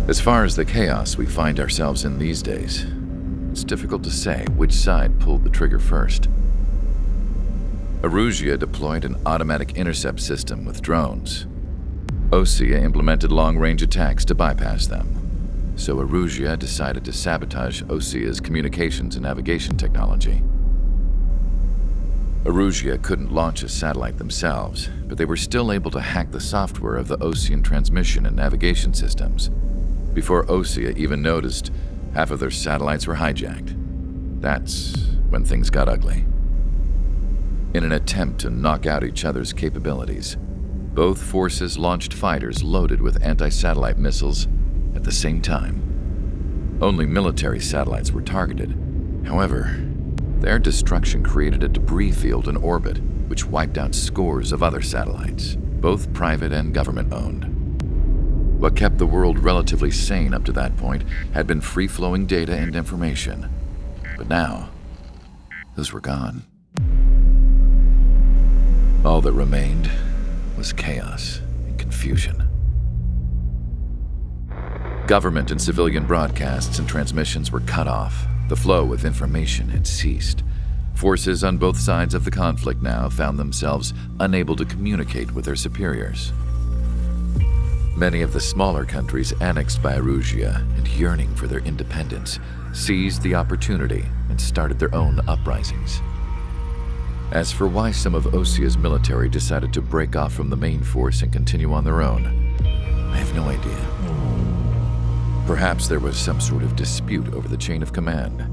As far as the chaos we find ourselves in these days, it's difficult to say which side pulled the trigger first. Erusia deployed an automatic intercept system with drones. Osea implemented long-range attacks to bypass them, so Erusia decided to sabotage Osea's communications and navigation technology. Erusia couldn't launch a satellite themselves, but they were still able to hack the software of the Osean transmission and navigation systems. Before Osea even noticed, half of their satellites were hijacked. That's when things got ugly. In an attempt to knock out each other's capabilities, both forces launched fighters loaded with anti-satellite missiles at the same time. Only military satellites were targeted. However, their destruction created a debris field in orbit, which wiped out scores of other satellites, both private and government-owned. What kept the world relatively sane up to that point had been free-flowing data and information. But now, those were gone. All that remained was chaos and confusion. Government and civilian broadcasts and transmissions were cut off. The flow of information had ceased. Forces on both sides of the conflict now found themselves unable to communicate with their superiors. Many of the smaller countries annexed by Erusia and yearning for their independence seized the opportunity and started their own uprisings. As for why some of Osea's military decided to break off from the main force and continue on their own, I have no idea. Perhaps there was some sort of dispute over the chain of command.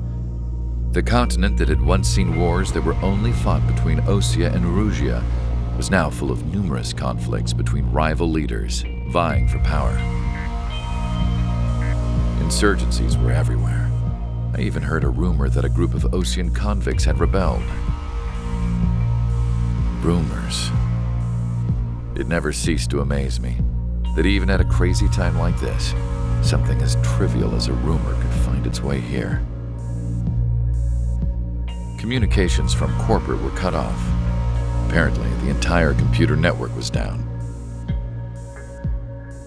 The continent that had once seen wars that were only fought between Osea and Erusia was now full of numerous conflicts between rival leaders vying for power. Insurgencies were everywhere. I even heard a rumor that a group of Osean convicts had rebelled. Rumors. It never ceased to amaze me that even at a crazy time like this, something as trivial as a rumor could find its way here. Communications from corporate were cut off. Apparently, the entire computer network was down.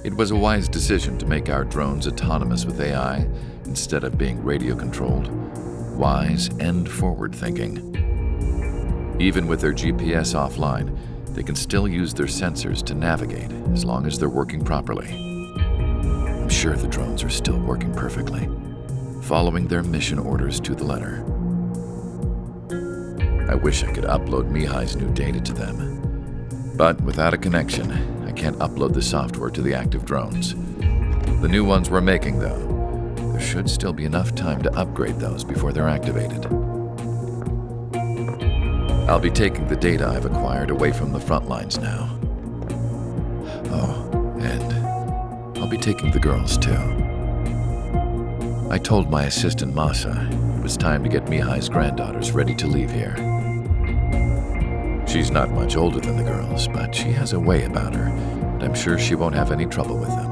It was a wise decision to make our drones autonomous with AI instead of being radio-controlled. Wise and forward-thinking. Even with their GPS offline, they can still use their sensors to navigate as long as they're working properly. I'm sure the drones are still working perfectly, following their mission orders to the letter. I wish I could upload Mihai's new data to them. But without a connection, I can't upload the software to the active drones. The new ones we're making, though, there should still be enough time to upgrade those before they're activated. I'll be taking the data I've acquired away from the front lines now. Oh, and I'll be taking the girls, too. I told my assistant Masa it was time to get Mihai's granddaughters ready to leave here. She's not much older than the girls, but she has a way about her, and I'm sure she won't have any trouble with them.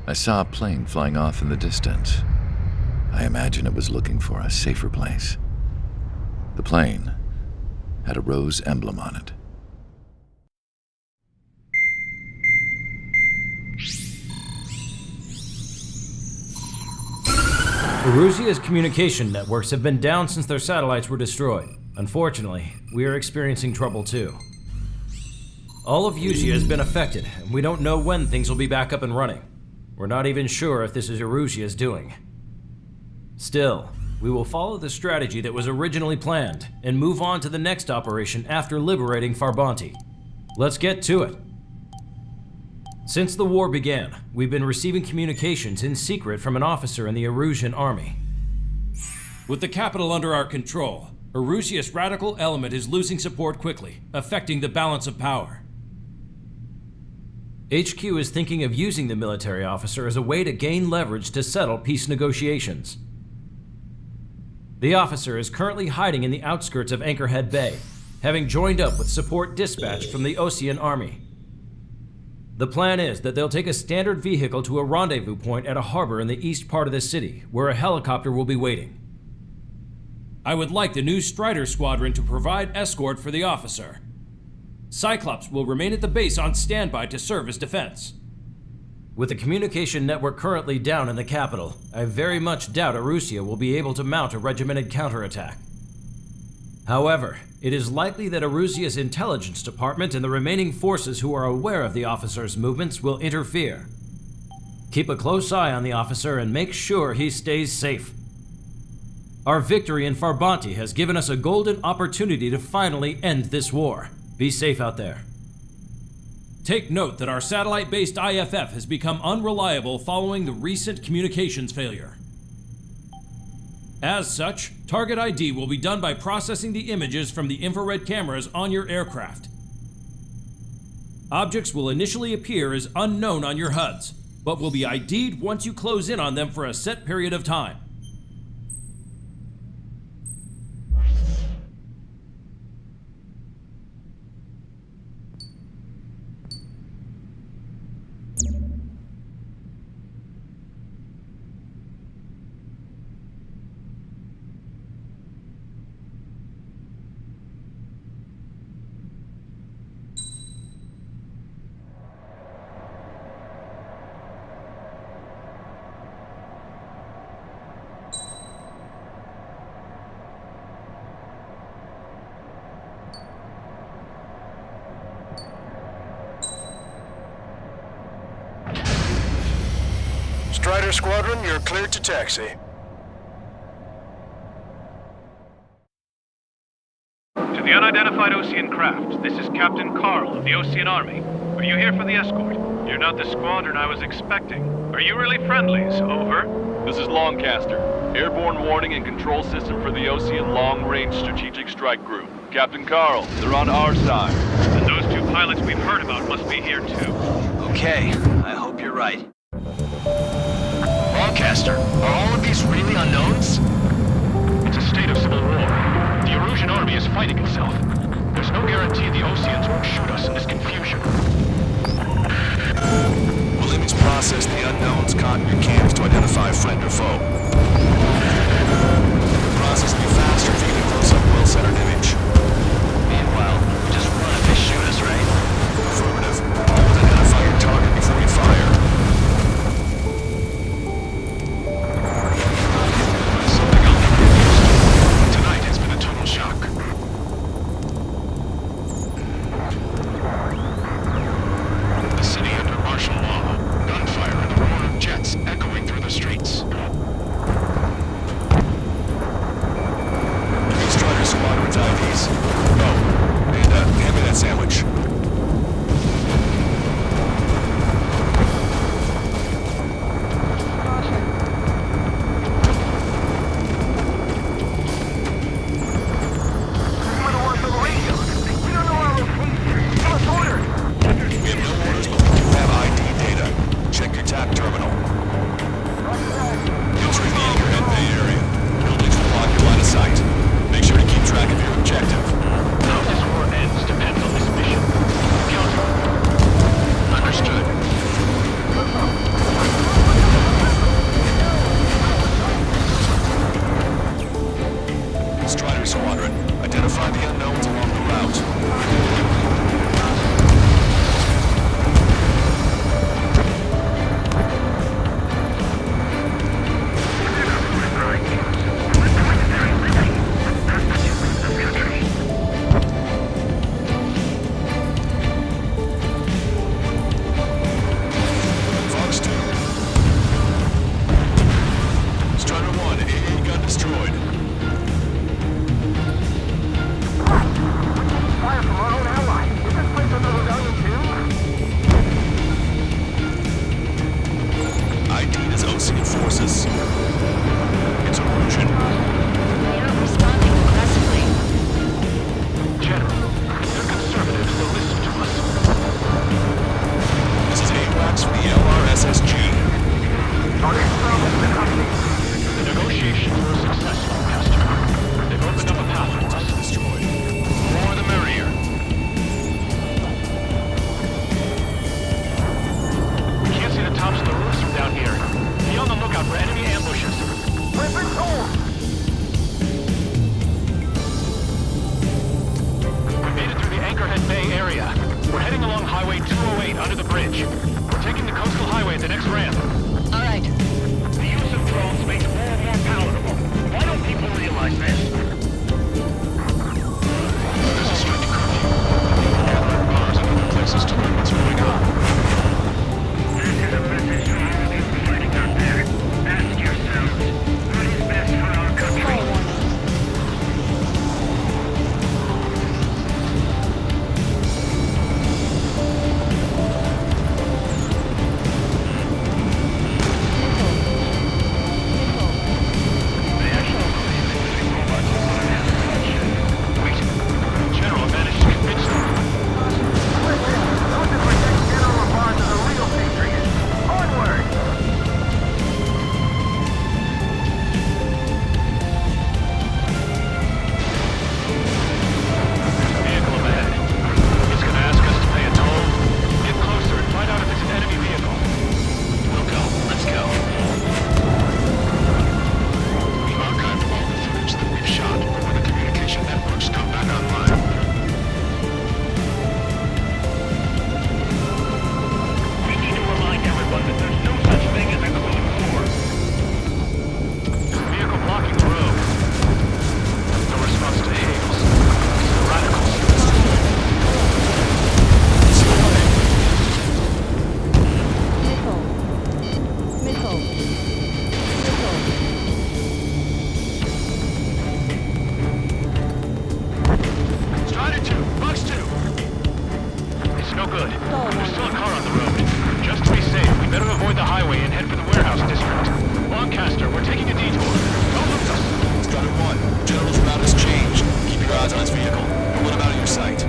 I saw a plane flying off in the distance. I imagine it was looking for a safer place. The plane had a rose emblem on it. Erusia's communication networks have been down since their satellites were destroyed. Unfortunately, we are experiencing trouble too. All of Erusia has been affected, and we don't know when things will be back up and running. We're not even sure if this is Erusia's doing. Still, we will follow the strategy that was originally planned and move on to the next operation after liberating Farbanti. Let's get to it. Since the war began, we've been receiving communications in secret from an officer in the Erusian army. With the capital under our control, Erusia's radical element is losing support quickly, affecting the balance of power. HQ is thinking of using the military officer as a way to gain leverage to settle peace negotiations. The officer is currently hiding in the outskirts of Anchorhead Bay, having joined up with support dispatched from the Osean army. The plan is that they'll take a standard vehicle to a rendezvous point at a harbor in the east part of the city, where a helicopter will be waiting. I would like the new Strider Squadron to provide escort for the officer. Cyclops will remain at the base on standby to serve as defense. With the communication network currently down in the capital, I very much doubt Arusia will be able to mount a regimented counterattack. However, it is likely that Arusia's intelligence department and the remaining forces who are aware of the officer's movements will interfere. Keep a close eye on the officer and make sure he stays safe. Our victory in Farbanti has given us a golden opportunity to finally end this war. Be safe out there. Take note that our satellite-based IFF has become unreliable following the recent communications failure. As such, target ID will be done by processing the images from the infrared cameras on your aircraft. Objects will initially appear as unknown on your HUDs, but will be ID'd once you close in on them for a set period of time. Strider Squadron, you're cleared to taxi. To the unidentified Ocean craft, this is Captain Carl of the Ocean Army. Are you here for the escort? You're not the squadron I was expecting. Are you really friendlies? Over. This is Longcaster. Airborne warning and control system for the Ocean Long-Range Strategic Strike Group. Captain Carl, they're on our side. And those two pilots we've heard about must be here too. Okay, I hope you're right. Longcaster, are all of these really unknowns? It's a state of civil war. The Erusian army is fighting itself. There's no guarantee the Oceans won't shoot us in this confusion. Will image process the unknowns caught in your cams to identify friend or foe? The process will be faster if you get a close-up, well-centered image. Meanwhile, just run if they shoot us, right? Affirmative. Always identify your target before you fire. Something I'll never get used to. Tonight has been a total shock. The city under martial law. Gunfire and the roar of jets echoing through the streets. Strider Squadron's IDs. Bay Area. We're heading along Highway 208 under the bridge. We're taking the coastal highway at the next ramp. All right. The use of drones makes war more palatable. Why don't people realize this? There's a strict curfew. People gather at bars and other places to learn what's going on. This is a message to all of you fighting out there. Ask yourselves, what is best for our country? General managed to convince them. Those who protect general bonds are the real patriots. Onward! Vehicle ahead. It's gonna ask us to pay a toll. Get closer and find out if it's an enemy vehicle. We'll go. Let's go. We archived all the footage that we've shot before the communication networks come back online. We need to remind everyone that there's no such thing as a closed war. Vehicle blocking the road. No response to hails. The radicals. Strider 2, Box 2. It's no good. There's still a car on the road. Just to be safe, we better avoid the highway and head for the warehouse district. Lancaster, we're taking a detour. Don't lose us. Strider 1, General's route has changed. Keep your eyes on his vehicle. Pull him out of your sight.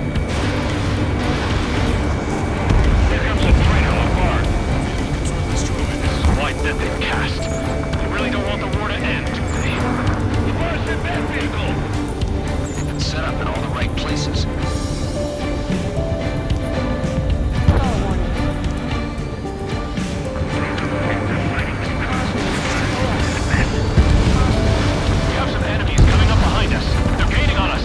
Here comes a traitor on guard. This is a wide net they've cast. They really don't want the war to end, do they? Reverse in that vehicle! They've been set up in all the right places. We have some enemies coming up behind us. They're gaining on us.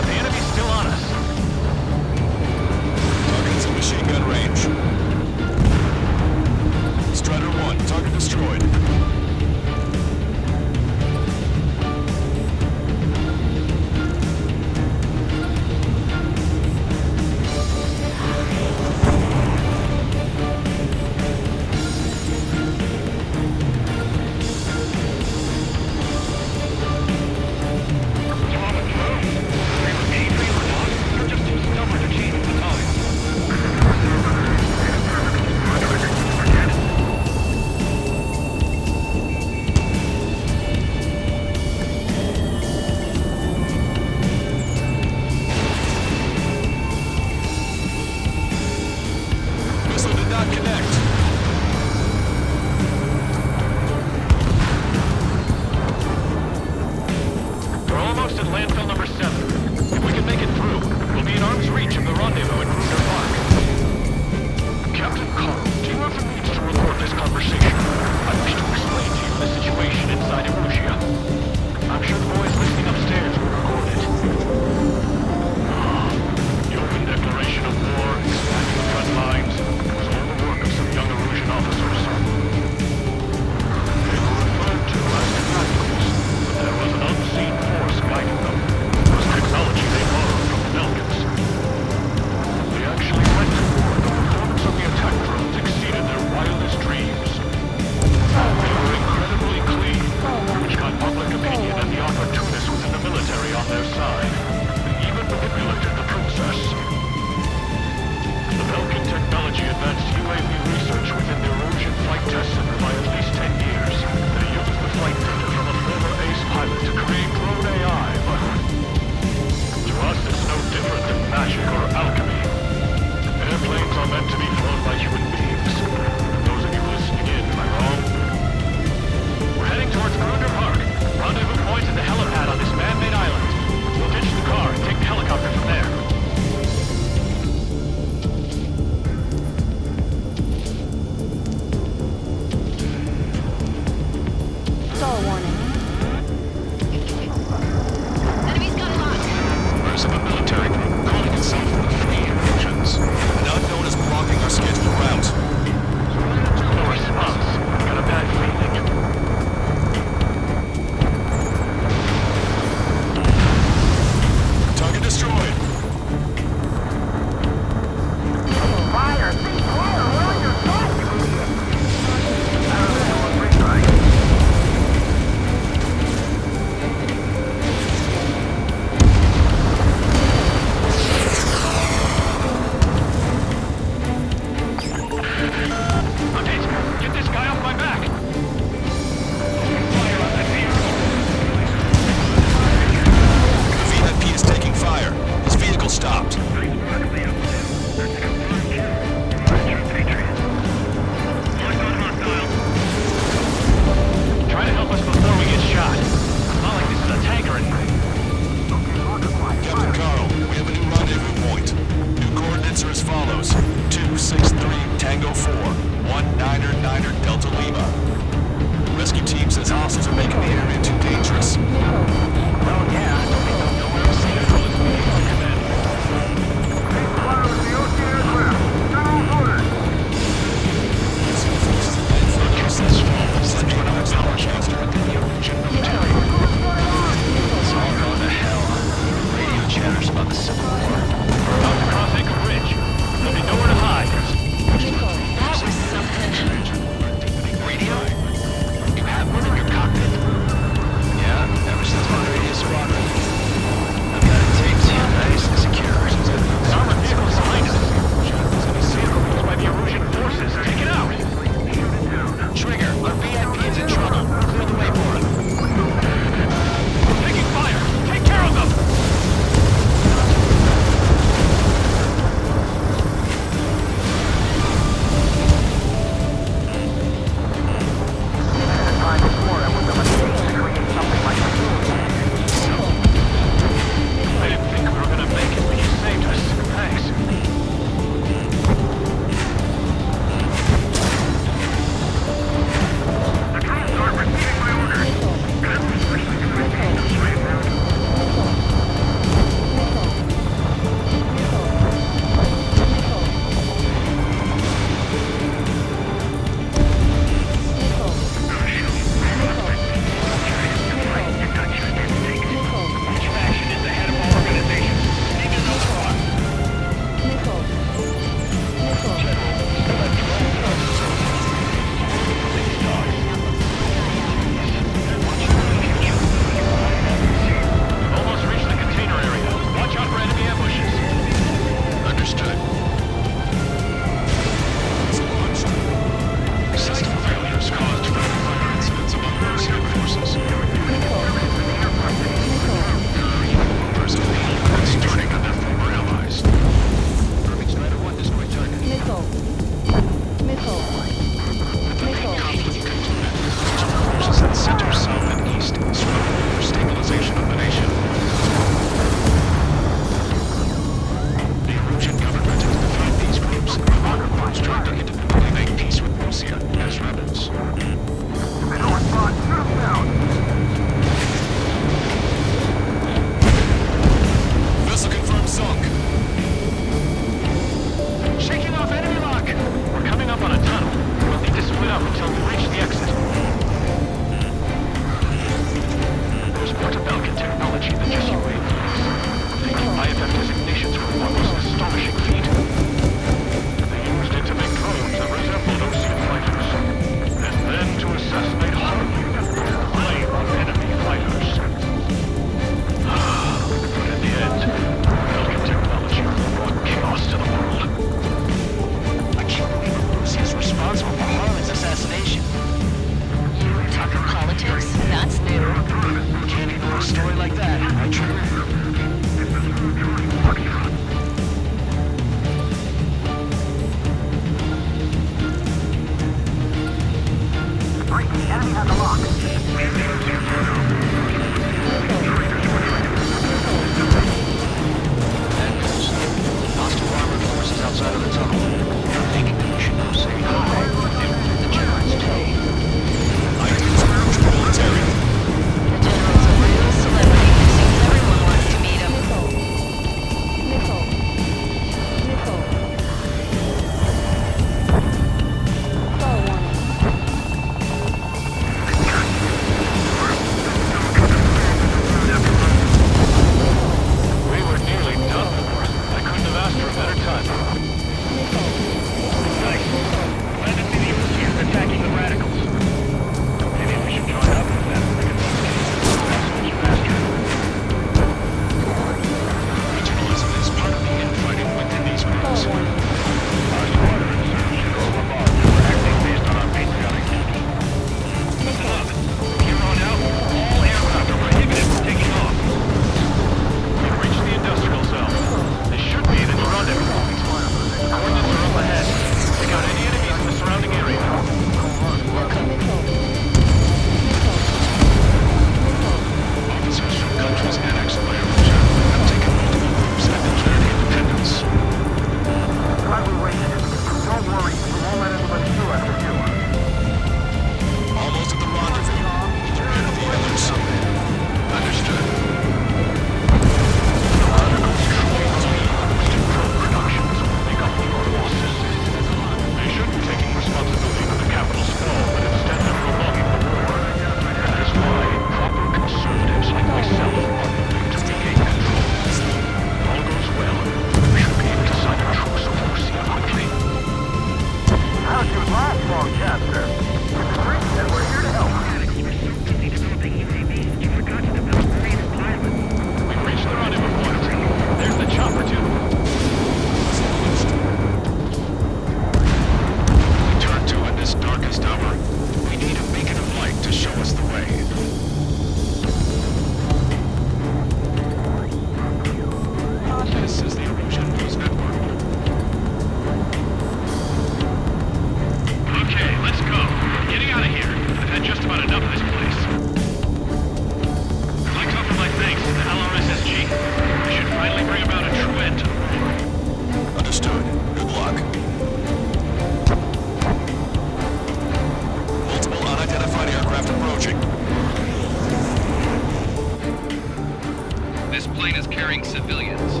This plane is carrying civilians.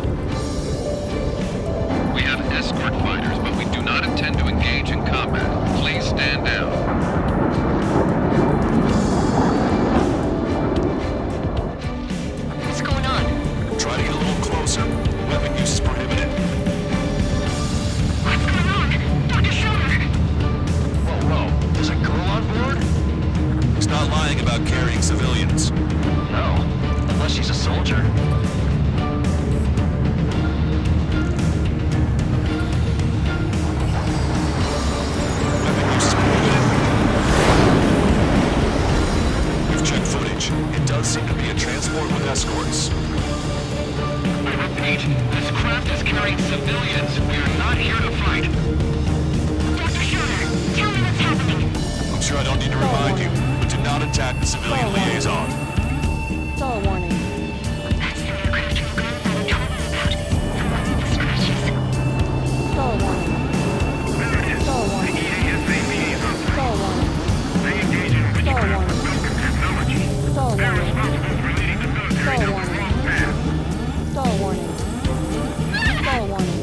We have escort fighters, but we do not intend to engage in combat. Please stand down. What's going on? Try to get a little closer. Weapon use is prohibited. What's going on? Dr. Schiller! Whoa. There's a girl on board? He's not lying about carrying civilians. No. Unless she's a soldier. Weapon use is prohibited. We've checked footage. It does seem to be a transport with escorts. I repeat, this craft is carrying civilians. We are not here to fight. Dr. Schiller, tell me what's happening. I'm sure I don't need to remind you, but do not attack the civilian liaison. It's all a warning. That's the aircraft you were going to told me about. And what's in the scratches? It's all a warning. There it is. It's all a The warning. EASAP is on It's all a warning. They engage in It's all a witchcraft warning. with Vulcan technology. It's all a They're warning. responsible for leading the military It's all a down the warning. wrong path. It's all a warning. It's all a warning.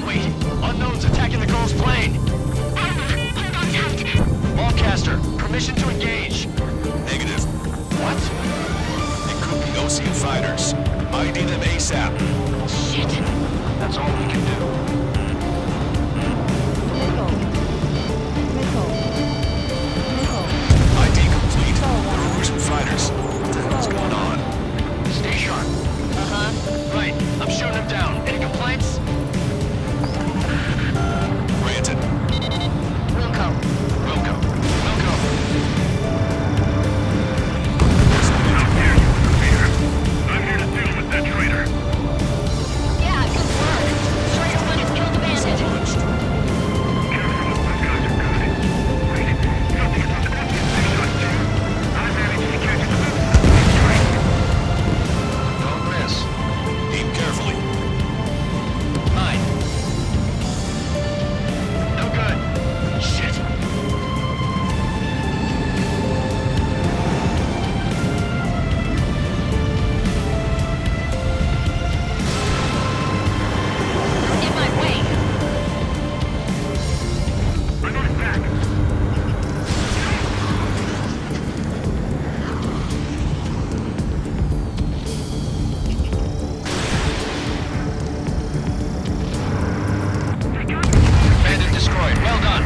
Wait, unknown's attacking the girl's plane. Hold on tight. Lancaster, permission to engage. Negative. What? It could be Ocean fighters. ID them ASAP. Shit. That's all we can do. Miko. Miko. Miko. ID complete. Oh, wow. They're Ocean fighters. What the hell's going on? Stay sharp. Uh-huh. Right, I'm shooting him down. Any complaints? Granted. Wilco. Welcome. Wilco. How dare you interfere? I'm here to deal with that traitor. Yeah, good work. Striker one has killed the bandit. Careful, those guys are good. Wait, you don't think it's on the Ocean shot too? I managed to catch the Don't miss. Aim carefully. Mine. No good. Shit. In my way. I'm on his back. Bandit destroyed. Well done.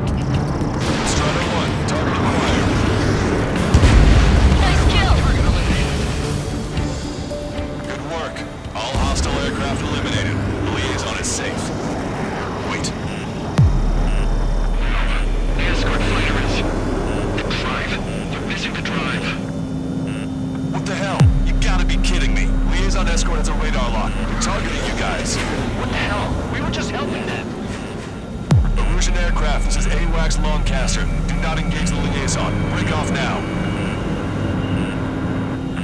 Strider 1, target acquired. Nice kill. Good work. All hostile aircraft eliminated. The liaison is safe. Wait. The escort fighter is... The drive. They're missing the drive. What the hell? You gotta be kidding me. Liaison escort has a radar lock. They're targeting you guys. What the hell? We were just helping them. Illusion aircraft, this is AWACS Lancaster. Do not engage the liaison. Break off now.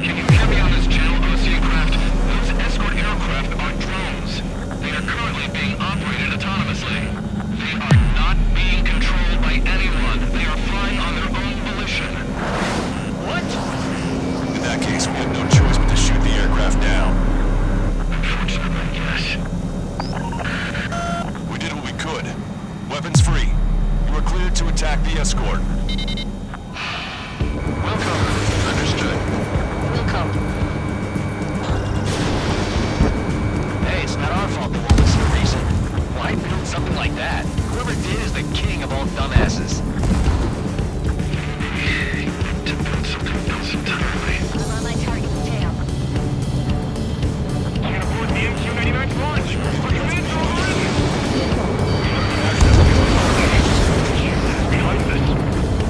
Can you hear me on this channel, Ocean craft? Those escort aircraft are drones. They are currently being operated autonomously. They are not being controlled by anyone. They are flying on their own volition. What? In that case, we had no choice but to shoot the aircraft down. Unfortunately, yes. We did what we could. Weapons free. You are cleared to attack the escort. Wilco. Understood. Wilco. Hey, it's not our fault the wall was the reason. Why build something like that? Whoever did is the king of all dumbasses. To build something else entirely. I'm on my target tail. I'm gonna board the MQ-99 launch. Our commands are already... Behind this.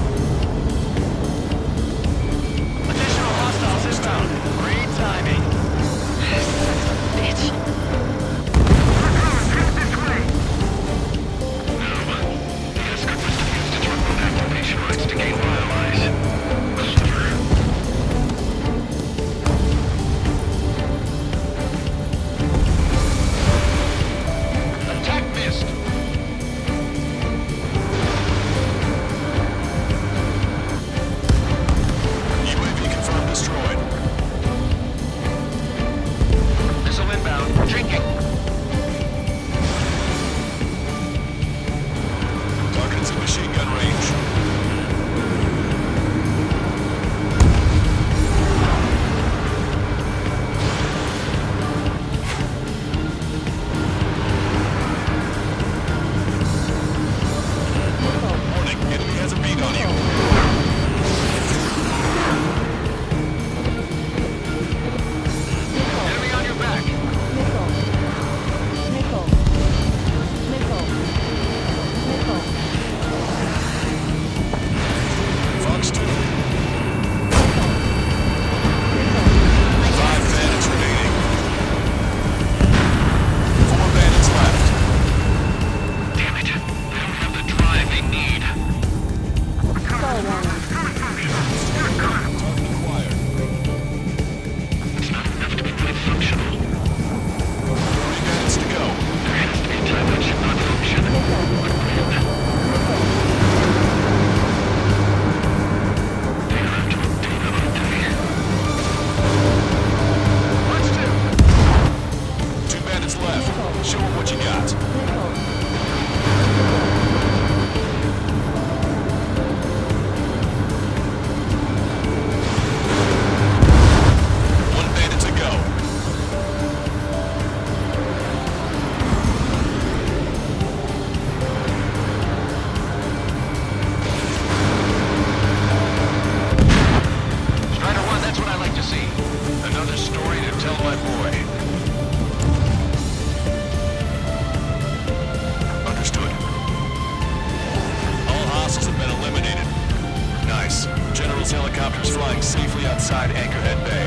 outside Anchorhead Bay.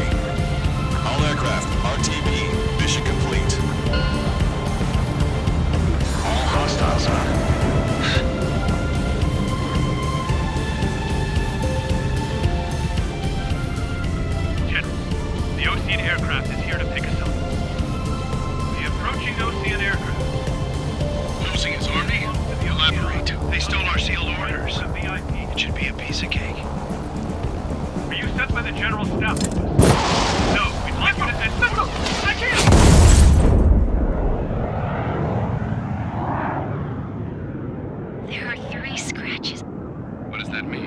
All aircraft, RTB, mission complete. All hostiles, huh? General, the Ocean aircraft is here to pick us up. The approaching Ocean aircraft. Ocean's Army? Elaborate. They stole our sealed orders. The VIP. It should be a piece of cake. Were you sent by the General's staff? No, we'd like you to send... No, I can't! There are 3 scratches. What does that mean?